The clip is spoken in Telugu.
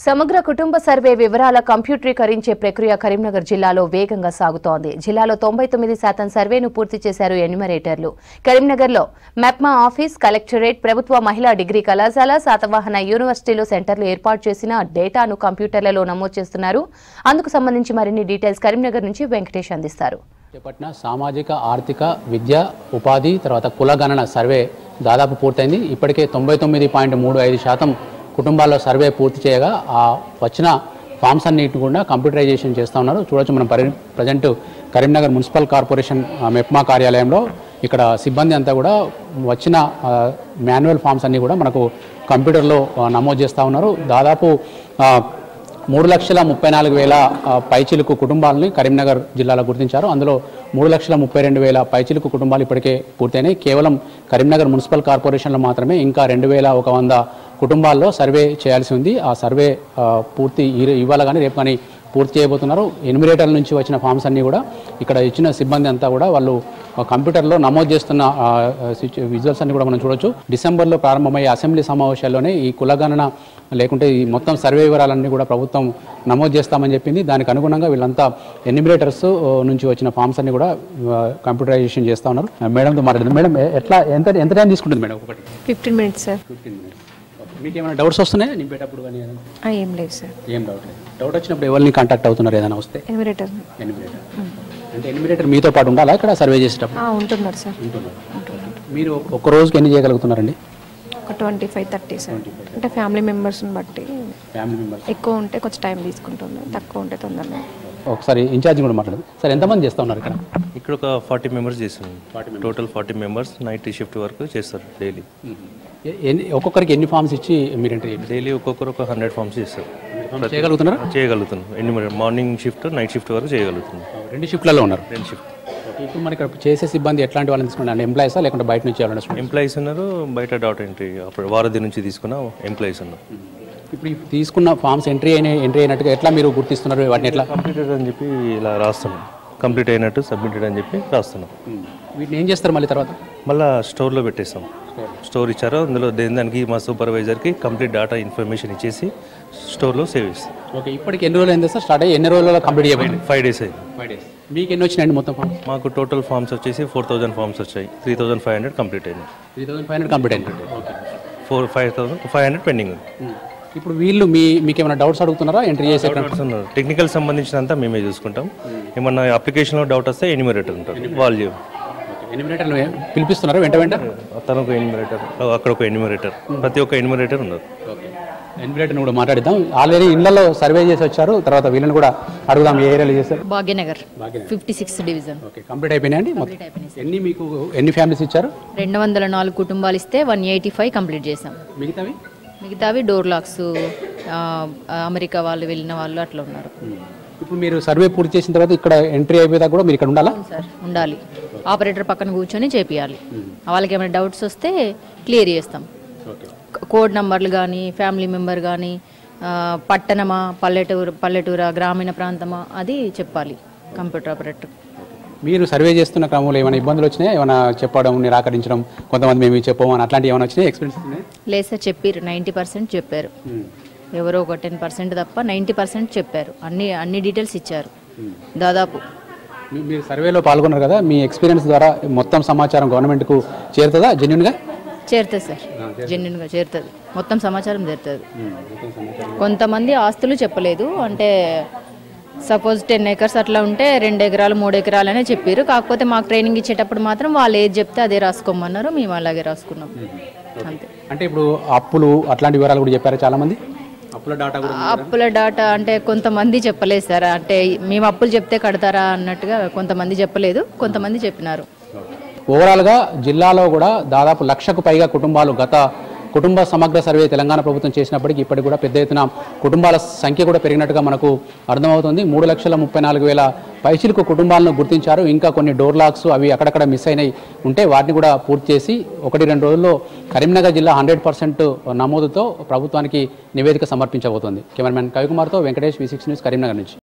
సమగ్ర కుటుంబ సర్వే వివరాల కంప్యూటరీకరించే ప్రక్రియ కరీంనగర్ జిల్లాలో వేగంగా సాగుతోంది. జిల్లాలో 99% సర్వేను పూర్తి చేశారు ఎన్యుమరేటర్లు. కరీంనగర్లో మెప్మా ఆఫీస్, కలెక్టరేట్, ప్రభుత్వ మహిళా డిగ్రీ కళాశాల, శాతవాహన యూనివర్సిటీలో సెంటర్లు ఏర్పాటు చేసిన డేటాను కంప్యూటర్లలో నమోదు చేస్తున్నారు. అందుకు సంబంధించి మరిన్ని డీటెయిల్స్ కరీంనగర్ నుంచి వెంకటేష్ అందిస్తారు. చేపట్టిన సామాజిక, ఆర్థిక, విద్య, ఉపాధి తర్వాత కులగణన సర్వే దాదాపు పూర్తయింది. ఇప్పటికే 99.35% కుటుంబాల్లో సర్వే పూర్తి చేయగా ఆ వచ్చిన ఫామ్స్ అన్నిటి కూడా కంప్యూటరైజేషన్ చేస్తూ ఉన్నారు. చూడొచ్చు మనం present Karimnagar municipal corporation MEPMA కార్యాలయంలో ఇక్కడ సిబ్బంది అంతా కూడా వచ్చిన మాన్యువల్ ఫామ్స్ అన్నీ కూడా మనకు కంప్యూటర్లో నమోదు చేస్తూ ఉన్నారు. దాదాపు 3,34,000 పైచిలుకు కుటుంబాలని కరీంనగర్ జిల్లాలో గుర్తించారు. అందులో 3,32,000 పైచిలుకు కుటుంబాలు ఇప్పటికే పూర్తయినాయి. కేవలం కరీంనగర్ మున్సిపల్ కార్పొరేషన్లో మాత్రమే ఇంకా 2,100 కుటుంబాల్లో సర్వే చేయాల్సి ఉంది. ఆ సర్వే పూర్తి ఇవాళ కానీ రేపు కానీ పూర్తి చేయబోతున్నారు. ఎన్యుమరేటర్ల నుంచి వచ్చిన ఫామ్స్ అన్నీ కూడా ఇక్కడ ఇచ్చిన సిబ్బంది అంతా కూడా వాళ్ళు కంప్యూటర్లో నమోదు చేస్తున్న విజువల్స్ అన్ని కూడా మనం చూడొచ్చు. డిసెంబర్లో ప్రారంభమయ్యే అసెంబ్లీ సమావేశాల్లోనే ఈ కులగణన లేకుంటే ఈ మొత్తం సర్వే వివరాలన్నీ కూడా ప్రభుత్వం నమోదు చేస్తామని చెప్పింది. దానికి అనుగుణంగా వీళ్ళంతా ఎన్యుమరేటర్స్ నుంచి వచ్చిన ఫామ్స్ అన్ని కూడా కంప్యూటరైజేషన్ చేస్తూ ఉన్నారు. మేడంతో మాట్లాడింది. మేడం, ఎంత టైం తీసుకుంటుంది మేడం? ఒకటి 15 minutes సార్. 15 minutes. మీకు ఏమైనా డౌట్స్ వస్తున్నాయి నింపేటప్పుడు కానీ? ఏం లేదు సార్. ఏం డౌట్ లేదు. డౌట్ వచ్చినప్పుడు ఎవరిని కాంటాక్ట్ అవుతున్నారు ఏదైనా వస్తే? ఎన్యుమరేటర్. అంటే ఎన్యుమరేటర్ మీతో పాటు ఉండాలా ఇక్కడ సర్వే చేసేటప్పుడు? ఉంటున్నారు సార్. మీరు ఒక రోజుకి ఎన్ని చేయగలుగుతున్నారండి? ఒక 25-30 సార్. అంటే ఫ్యామిలీ మెంబర్స్ని బట్టి ఎక్కువ ఉంటే కొంచెం టైం తీసుకుంటుంది, తక్కువ ఉంటే తొందరగా. ఒకసారి ఇన్ఛార్జ్ కూడా మాట్లాడదు సార్. ఎంతమంది చేస్తూ ఉన్నారు ఇక్కడ? ఇక్కడ ఒక 40 మెంబర్స్ చేస్తున్నాం. టోటల్ 40 మెంబర్స్ నైట్ షిఫ్ట్ వరకు చేస్తారు డైలీ. ఒక్కొక్కరికి ఎన్ని ఫామ్స్ ఇచ్చి మీరు ఎంట్రీ? డైలీ ఒక్కొక్కరు ఒక 100 ఫామ్స్ చేస్తారు. చేయగలుగుతున్నారా? చేయగలుగుతున్నాం. మార్నింగ్ షిఫ్ట్, నైట్ షిఫ్ట్ వరకు చేయగలుగుతున్నాం. 2 షిఫ్ట్లలో ఉన్నారు. 2 షిఫ్ట్. ఇప్పుడు మనకి చేసే సిబ్బంది ఎట్లాంటి వాళ్ళని తీసుకున్నారు? ఎంప్లాయీసా లేకుంటే బయట నుంచి ఎవరైనా? ఎంప్లాయీస్ ఉన్నారు, బయట డాటా ఎంట్రీ అప్పుడు వారధి నుంచి తీసుకున్న ఎంప్లాయీస్ ఉన్నారు. ఇప్పుడు తీసుకున్న ఫామ్స్ ఎంట్రీ అయినట్టుగా ఎట్లా మీరు గుర్తిస్తున్నారు? వాటిని ఎట్లా? కంప్లీటెడ్ అని చెప్పి ఇలా రాస్తున్నాం. కంప్లీట్ అయినట్టు సబ్మిటెడ్ అని చెప్పి రాస్తున్నాం. వీటిని ఏం చేస్తారు మళ్ళీ తర్వాత? మళ్ళీ స్టోర్లో పెట్టేస్తాం. స్టోర్ ఇచ్చారో అందులో దానికి మా సూపర్వైజర్కి కంప్లీట్ డేటా ఇన్ఫర్మేషన్ ఇచ్చేసి స్టోర్లో సేవ్ చేస్తాం. ఓకే. ఇప్పటికి ఎన్ని రోజులు అయింది సార్ స్టార్ట్ అయ్యి? ఎన్ని రోజుల్లో కంప్లీట్ చేయబోయింది? 5 days అయింది. 5 days. మీకు ఎన్ని వచ్చినాయండి మొత్తం ఫామ్స్? మాకు టోటల్ ఫామ్స్ వచ్చేసి 4,000 ఫామ్స్ వచ్చాయి. 3,500 కంప్లీట్ అయింది. 3,500 కంప్లీట్ అయింది. ఓకే. 5,500 పెండింగ్ ఉంది. ఇప్పుడు వీళ్ళు మీకు ఏమైనా డౌట్స్ అడుగుతున్నారా ఎంట్రీ చేసే? టెక్నికల్ సంబంధించినంతా మేమే చూసుకుంటాం. ఏమన్నా అప్లికేషన్లో డౌట్ వస్తే ఎన్యుమరేటర్ ఉంటారు, వాళ్ళు ఎన్యుమరేటర్ పిలిపిస్తున్నారు వెంట తను ఒక ఎన్యుమరేటర్, అక్కడ ఒక ఎన్యుమరేటర్, ప్రతి ఒక్క ఎన్యుమరేటర్ ఉన్నారు. ఎన్యుమరేటర్ని కూడా మాట్లాడిద్దాం. ఆల్రెడీ ఇళ్లలో సర్వే చేసి వచ్చారు. తర్వాత వీళ్ళని కూడా అడుగుదాం. ఏ ఏరియాలో చేస్తారు? భాగ్యనగర్ 56 డివిజన్. ఓకే. కంప్లీట్ అయిపోయినాయండి. మీకు ఎన్ని ఫ్యామిలీస్ ఇచ్చారు? 204 కుటుంబాలు ఇస్తే 185 కంప్లీట్ చేసాం. మిగతావి డోర్ లాక్స్, అమెరికా వాళ్ళు వెళ్ళిన వాళ్ళు అట్లా ఉన్నారు. ఇప్పుడు మీరు సర్వే పూర్తి చేసిన తర్వాత ఇక్కడ ఎంట్రీ అయిపోయేదా కూడా మీరు ఇక్కడ ఉండాలా? సార్ ఉండాలి. ఆపరేటర్ పక్కన కూర్చొని చేపియాలి. వాళ్ళకి ఏమైనా డౌట్స్ వస్తే క్లియర్ చేస్తాం. కోడ్ నంబర్లు కానీ, ఫ్యామిలీ మెంబర్ కానీ, పట్టణమా, పల్లెటూరా, గ్రామీణ ప్రాంతమా, అది చెప్పాలి కంప్యూటర్ ఆపరేటర్. మీరు సర్వే చేస్తున్న క్రమంలో ఏమైనా ఇబ్బందులు వచ్చినాయి? ఏమైనా చెప్పడం, నిరాకరించడం, కొంతమంది మేము చెప్పమని అట్లాంటివి ఏమైనా వచ్చినాయి? ఎక్స్పీరియన్స్ లేదు సార్. చెప్పారు 90% చెప్పారు. ఎవరో ఒక 10% తప్ప 90% చెప్పారు. అన్ని డీటెయిల్స్ ఇచ్చారు దాదాపు. మీరు సర్వేలో పాల్గొన్నారు కదా, మీ ఎక్స్పీరియన్స్ ద్వారా మొత్తం సమాచారం గవర్నమెంట్కు చేరుతుందా? జెన్యున్గా చేరుతుంది సార్. జెన్యున్గా చేరుతుంది. మొత్తం సమాచారం చేరుతుంది. కొంతమంది ఆస్తులు చెప్పలేదు. అంటే సపోజ్ 10 acres అట్లా ఉంటే 2 ఎకరాలు 3 ఎకరాలు అనే చెప్పారు. కాకపోతే మాకు ట్రైనింగ్ ఇచ్చేటప్పుడు మాత్రం వాళ్ళు ఏది చెప్తే అదే రాసుకోమన్నారు. మేము అలాగే రాసుకున్నాం అంతే. అంటే ఇప్పుడు అప్పులు అట్లాంటి వివరాలు కూడా చెప్పారు చాలా మంది. అప్పుల డాటా అంటే కొంతమంది చెప్పలేదు సార్. అంటే మేము అప్పులు చెప్తే కడతారా అన్నట్టుగా కొంతమంది చెప్పలేదు, కొంతమంది చెప్పినారు. ఓవరాల్గా జిల్లాలో కూడా దాదాపు 1,00,000కు పైగా కుటుంబాలు గత కుటుంబ సమగ్ర సర్వే తెలంగాణ ప్రభుత్వం చేసినప్పటికీ ఇప్పటికి కూడా పెద్ద ఎత్తున కుటుంబాల సంఖ్య కూడా పెరిగినట్టుగా మనకు అర్థమవుతుంది. 3,34,000 పైచిలకు కుటుంబాలను గుర్తించారు. ఇంకా కొన్ని డోర్ లాక్స్ అవి అక్కడక్కడ మిస్ అయినాయి ఉంటే వాటిని కూడా పూర్తి చేసి 1-2 రోజుల్లో కరీంనగర్ జిల్లా 100% నమోదుతో ప్రభుత్వానికి నివేదిక సమర్పించబోతోంది. కెమెరామెన్ కవికుమార్తో వెంకటేష్, V6 న్యూస్, కరీంనగర్ నుంచి.